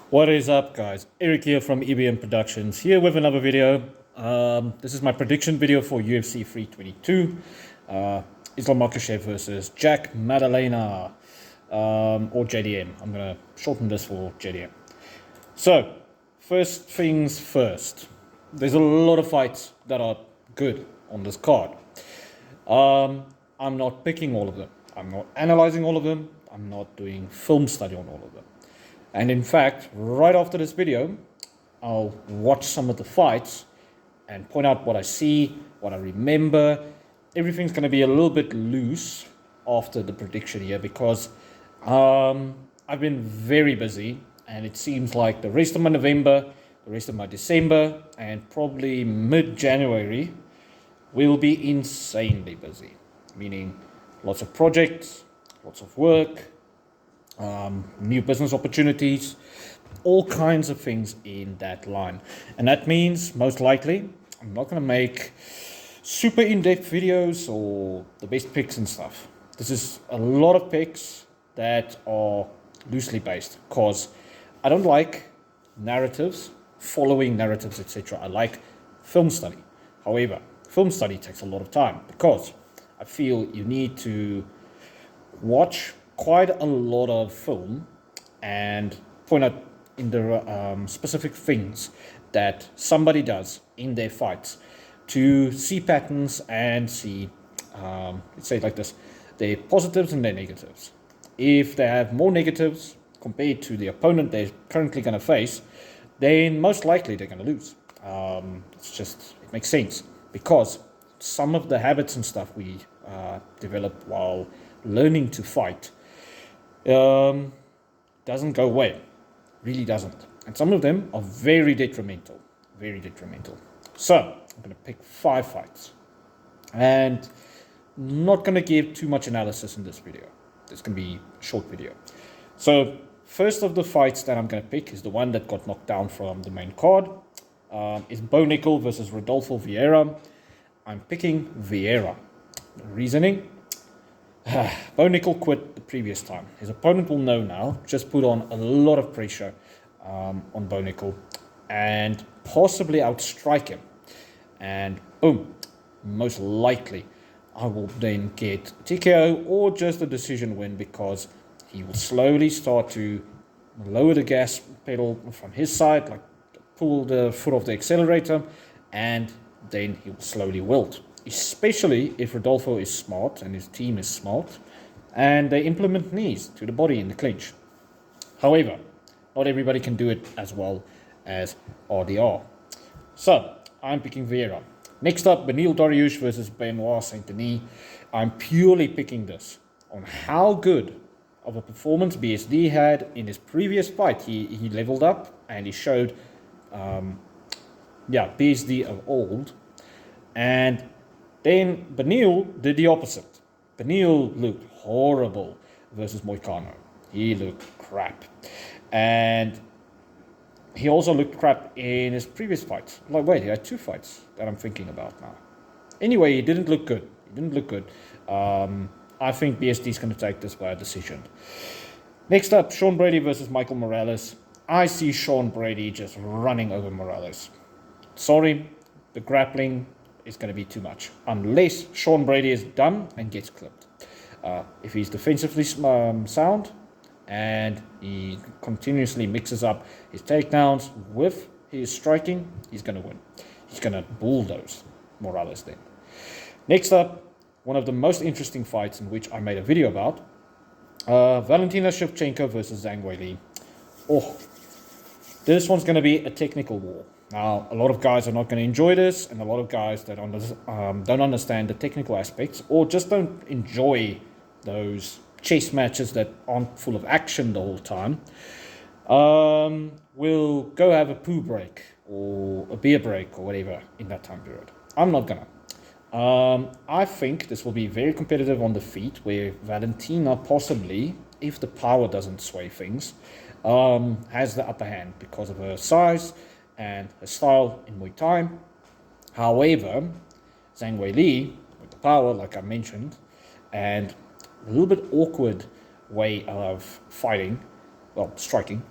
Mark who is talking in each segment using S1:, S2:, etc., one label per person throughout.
S1: What is up, guys? Eric here from EBM Productions, here with another video. This is my prediction video for UFC 322. Islam Makhachev versus Jack Maddalena, or JDM. I'm going to shorten this for JDM. So, first things first. There's a lot of fights that are good on this card. I'm not picking all of them. I'm not analyzing all of them. I'm not doing film study on all of them. And in fact, right after this video, I'll watch some of the fights and point out what I see, what I remember. Everything's going to be a little bit loose after the prediction here because I've been very busy, and it seems like the rest of my November, the rest of my December, and probably mid-January will be insanely busy, meaning lots of projects, lots of work, new business opportunities, all kinds of things in that line. And that means most likely I'm not going to make super in-depth videos or the best picks and stuff. This is a lot of picks that are loosely based because I don't like narratives, following narratives, etc. I like film study. However, film study takes a lot of time because I feel you need to watch quite a lot of film and point out in the specific things that somebody does in their fights to see patterns and see, let's say it like this, their positives and their negatives. If they have more negatives compared to the opponent they're currently going to face, then most likely they're going to lose. It makes sense because some of the habits and stuff we develop while learning to fight doesn't go away, really doesn't. And some of them are very detrimental. So I'm going to pick 5 fights and not going to give too much analysis in this video. It's going to be a short video. So first of the fights that I'm going to pick is the one that got knocked down from the main card. Is Bo Nickel versus Rodolfo Vieira. I'm picking Vieira. Reasoning? Bo Nickel quit the previous time. His opponent will know now. Just put on a lot of pressure on Bo Nickel and possibly outstrike him. And boom, most likely I will then get TKO or just a decision win because he will slowly start to lower the gas pedal from his side, like pull the foot off the accelerator, and then he will slowly wilt. Especially if Rodolfo is smart and his team is smart and they implement knees to the body in the clinch. However, not everybody can do it as well as RDR. So, I'm picking Vieira. Next up, Beneil Dariush versus Benoit Saint-Denis. I'm purely picking this on how good of a performance BSD had in his previous fight. He leveled up and he showed BSD of old. And then Beneil did the opposite. Beneil looked horrible versus Moicano. He looked crap. And he also looked crap in his previous fights. Like, wait, he had 2 fights that I'm thinking about now. Anyway, he didn't look good. I think BSD is going to take this by a decision. Next up, Sean Brady versus Michael Morales. I see Sean Brady just running over Morales. Sorry, the grappling is going to be too much. Unless Sean Brady is done and gets clipped. If he's defensively sound and he continuously mixes up his takedowns with his striking, he's going to win. He's going to bulldoze Morales then. Next up, one of the most interesting fights in which I made a video about, Valentina Shevchenko versus Zhang Weili. Oh, this one's going to be a technical war. Now, a lot of guys are not going to enjoy this, and a lot of guys that don't understand the technical aspects or just don't enjoy those chess matches that aren't full of action the whole time, will go have a poo break or a beer break or whatever in that time period. I'm not going to. I think this will be very competitive on the feet, where Valentina possibly, if the power doesn't sway things, has the upper hand because of her size and her style in Muay Thai. However, Zhang Weili, with the power, like I mentioned, and a little bit awkward way of fighting, well, striking,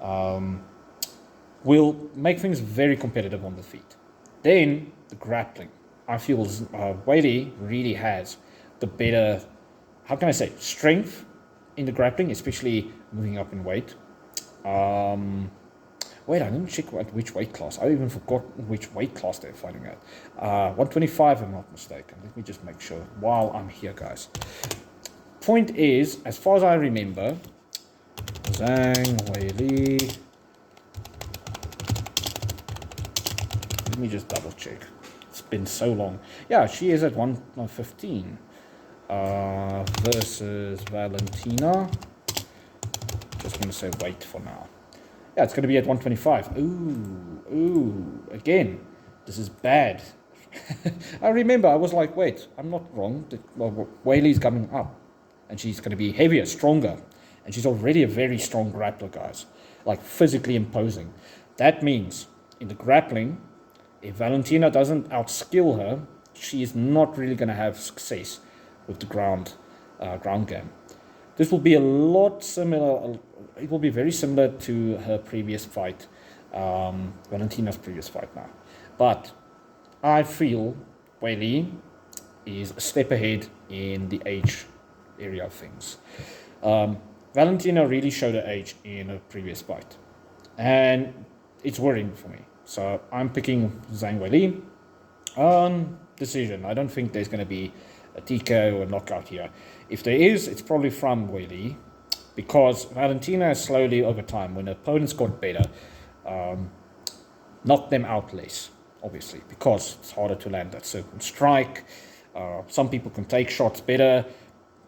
S1: will make things very competitive on the feet. Then the grappling. I feel Weili really has the better, how can I say, strength in the grappling, especially moving up in weight. Wait, I didn't check which weight class. I even forgot which weight class they're fighting at. 125, if I'm not mistaken. Let me just make sure while I'm here, guys. Point is, as far as I remember, Zhang Weili. Let me just double check. It's been so long. Yeah, she is at 115 versus Valentina. Just going to say wait for now. Yeah, it's going to be at 125. Ooh, again, this is bad. I remember I was like, wait, I'm not wrong. Weili's coming up, and she's going to be heavier, stronger, and she's already a very strong grappler, guys, like physically imposing. That means in the grappling, if Valentina doesn't outskill her, she is not really going to have success with the ground game. This will be a lot similar. It will be very similar to her previous fight, Valentina's previous fight now. But I feel Weili is a step ahead in the age area of things. Valentina really showed her age in a previous fight, and it's worrying for me. So I'm picking Zhang Weili. Decision. I don't think there's going to be a TKO or a knockout here. If there is, it's probably from Weili, because Valentina has slowly over time, when opponents got better, knocked them out less, obviously, because it's harder to land that certain strike. Some people can take shots better,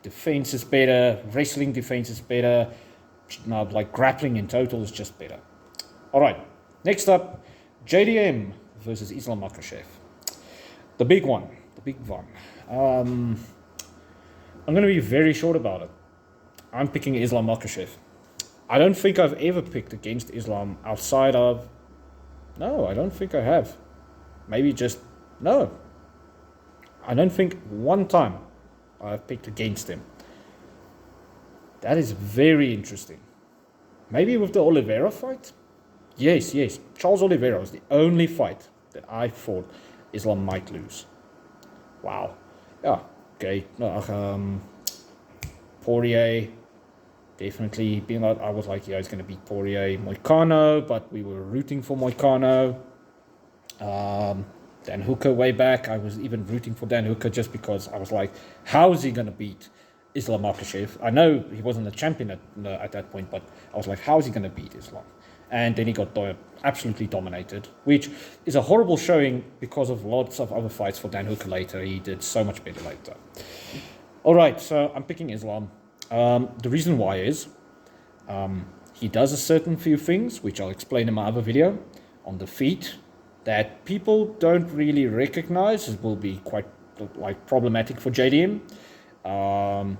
S1: defense is better, wrestling defense is better, like grappling in total is just better. All right, next up, JDM versus Islam Makhachev. The big one. I'm going to be very short about it. I'm picking Islam Makhachev. I don't think I've ever picked against Islam outside of... No, I don't think I have. Maybe just... No. I don't think one time I've picked against him. That is very interesting. Maybe with the Oliveira fight? Yes. Charles Oliveira was the only fight that I thought Islam might lose. Wow. Yeah. Okay. Poirier. Definitely. I was like, yeah, he's going to beat Poirier. Moicano, but we were rooting for Moicano. Dan Hooker way back. I was even rooting for Dan Hooker just because I was like, how is he going to beat Islam Makhachev? I know he wasn't a champion at that point, but I was like, how is he going to beat Islam? And then he got absolutely dominated, which is a horrible showing because of lots of other fights for Dan Hooker later. He did so much better later. All right, so I'm picking Islam. The reason why is he does a certain few things, which I'll explain in my other video, on the feet, that people don't really recognize. It will be quite problematic for JDM. A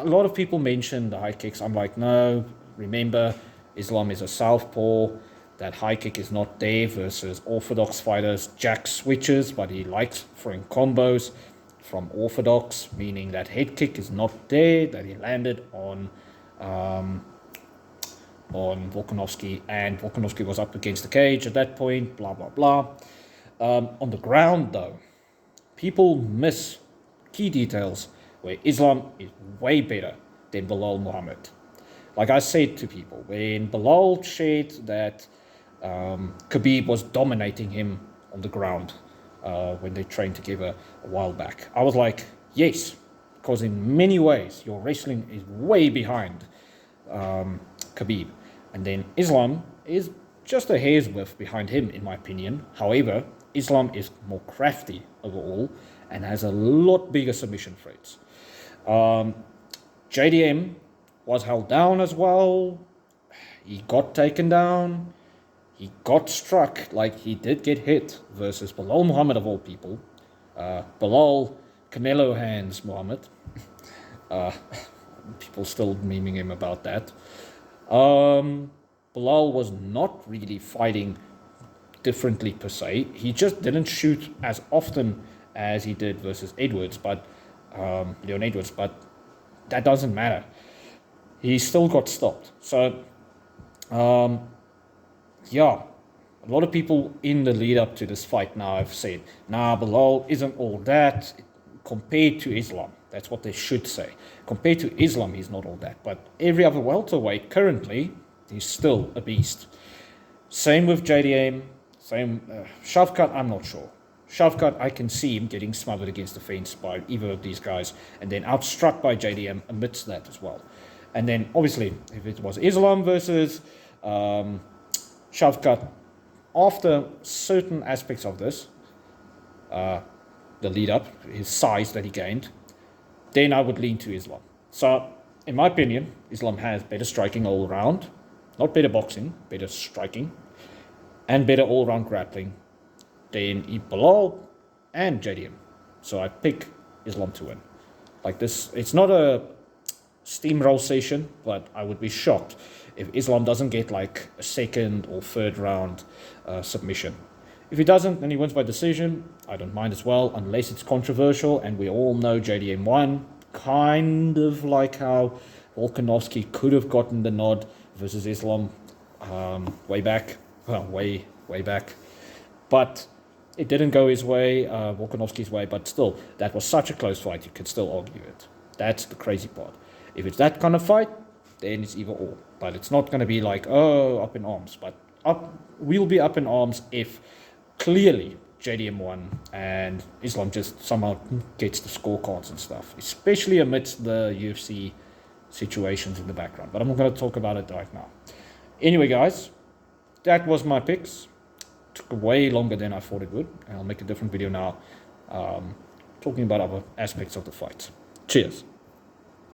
S1: lot of people mention the high kicks. I'm like, no, remember, Islam is a southpaw. That high kick is not there versus orthodox fighters. Jack switches, but he likes throwing combos from orthodox, meaning that head kick is not there, that he landed on Volkanovski, and Volkanovski was up against the cage at that point, blah, blah, blah. On the ground, though, people miss key details where Islam is way better than Belal Muhammad. Like I said to people, when Belal shared that Khabib was dominating him on the ground when they trained together a while back, I was like, yes, because in many ways your wrestling is way behind Khabib. And then Islam is just a hair's width behind him, in my opinion. However, Islam is more crafty overall and has a lot bigger submission threats. JDM was held down as well. He got taken down. He got struck, like he did get hit versus Belal Muhammad of all people. Belal Canelo hands Muhammad. People still memeing him about that. Belal was not really fighting differently per se. He just didn't shoot as often as he did versus Edwards, but Leon Edwards, but that doesn't matter. He still got stopped. So Yeah, a lot of people in the lead up to this fight now have said, nah, Bilal isn't all that compared to Islam. That's what they should say. Compared to Islam, he's not all that. But every other welterweight currently, he's still a beast. Same with JDM, same Shavkat, I'm not sure. Shavkat, I can see him getting smothered against the fence by either of these guys and then outstruck by JDM amidst that as well. And then obviously, if it was Islam versus Shavkat, after certain aspects of this, the lead up, his size that he gained, then I would lean to Islam. So, in my opinion, Islam has better striking all round, not better boxing, better striking, and better all round grappling than Bilal and JDM. So I pick Islam to win. Like this, it's not a steamroll session, but I would be shocked if Islam doesn't get like a second or third round submission. If he doesn't, then he wins by decision. I don't mind as well, unless it's controversial, and we all know JDM won, kind of like how Volkanovski could have gotten the nod versus Islam way back, but it didn't go his way, Volkanovski's way, but still, that was such a close fight, you could still argue it. That's the crazy part. If it's that kind of fight, then it's either or. But it's not going to be like, oh, up in arms. But we'll be up in arms if clearly JDM won and Islam just somehow gets the scorecards and stuff, especially amidst the UFC situations in the background. But I'm not going to talk about it right now. Anyway, guys, that was my picks. Took way longer than I thought it would, and I'll make a different video now talking about other aspects of the fight. Cheers.